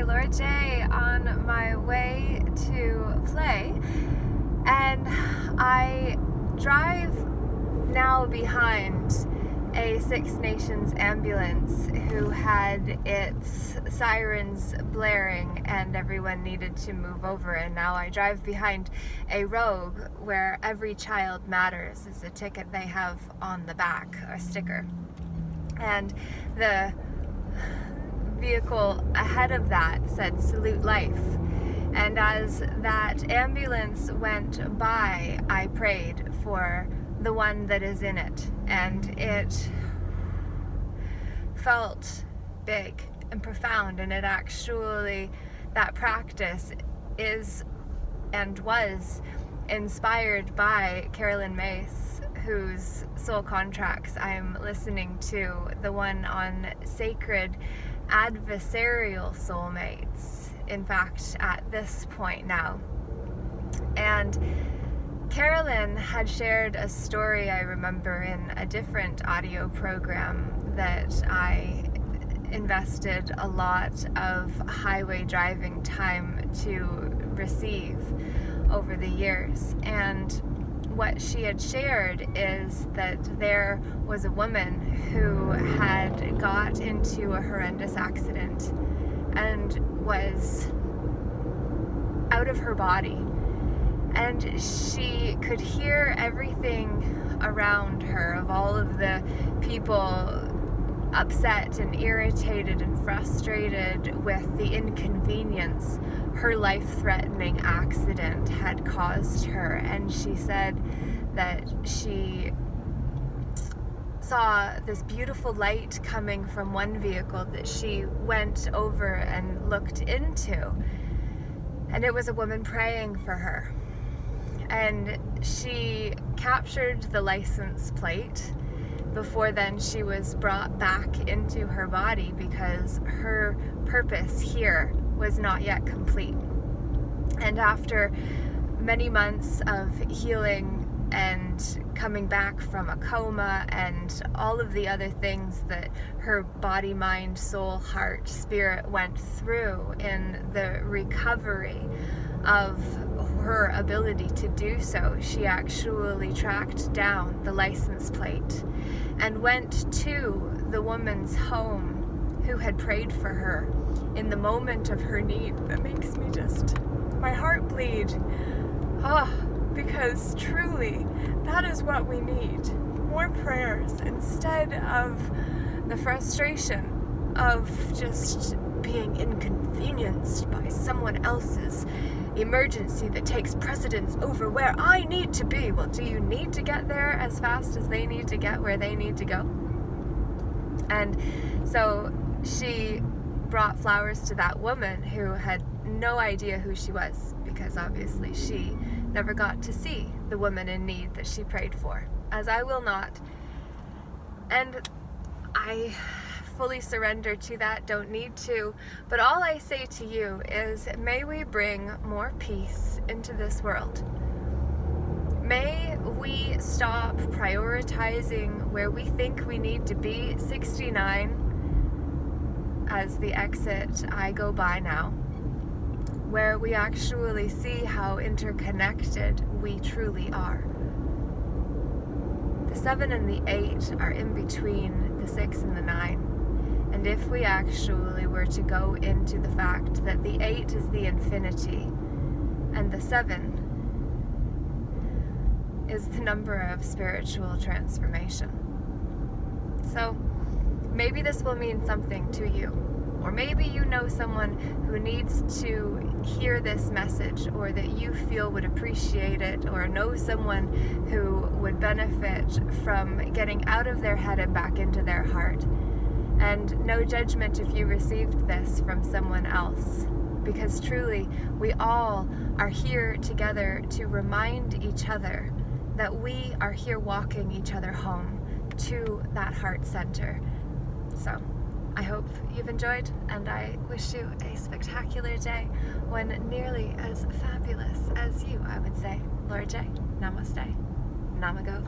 Hi, Laura J. on my way to play, and I drive now behind a Six Nations ambulance who had its sirens blaring and everyone needed to move over, and now I drive behind a Rogue where every child matters is a ticket they have on the back, a sticker, and the vehicle ahead of that said Salute Life. And as that ambulance went by, I prayed for the one that is in it, and it felt big and profound. And it actually, that practice is and was inspired by Carolyn Myss, whose soul contracts I'm listening to, the one on sacred adversarial soulmates, in fact, at this point now. And Carolyn had shared a story, I remember, in a different audio program that I invested a lot of highway driving time to receive over the years. And what she had shared is that there was a woman who had got into a horrendous accident and was out of her body. And she could hear everything around her, of all of the people upset and irritated and frustrated with the inconvenience her life-threatening accident had caused her. And she said that she saw this beautiful light coming from one vehicle that she went over and looked into, and it was a woman praying for her. And she captured the license plate. Before then, she was brought back into her body because her purpose here was not yet complete. And after many months of healing and coming back from a coma and all of the other things that her body, mind, soul, heart, spirit went through in the recovery of her ability to do so, she actually tracked down the license plate and went to the woman's home who had prayed for her in the moment of her need. That makes me just, my heart bleed. Because truly, that is what we need. More prayers instead of the frustration of just being inconvenienced by someone else's emergency that takes precedence over where I need to be. Well, do you need to get there as fast as they need to get where they need to go? And so she brought flowers to that woman who had no idea who she was, because obviously she never got to see the woman in need that she prayed for, as I will not. And I fully surrender to that, don't need to, but all I say to you is, may we bring more peace into this world. May we stop prioritizing where we think we need to be. 69 as the exit I go by now, where we actually see how interconnected we truly are. The 7 and the 8 are in between the 6 and the 9. And if we actually were to go into the fact that the 8 is the infinity and the 7 is the number of spiritual transformation. So maybe this will mean something to you. Or maybe you know someone who needs to hear this message, or that you feel would appreciate it, or know someone who would benefit from getting out of their head and back into their heart. And no judgment if you received this from someone else, because truly we all are here together to remind each other that we are here walking each other home to that heart center. So I hope you've enjoyed, and I wish you a spectacular day, one nearly as fabulous as you, I would say. Laura J. Namaste. Namago.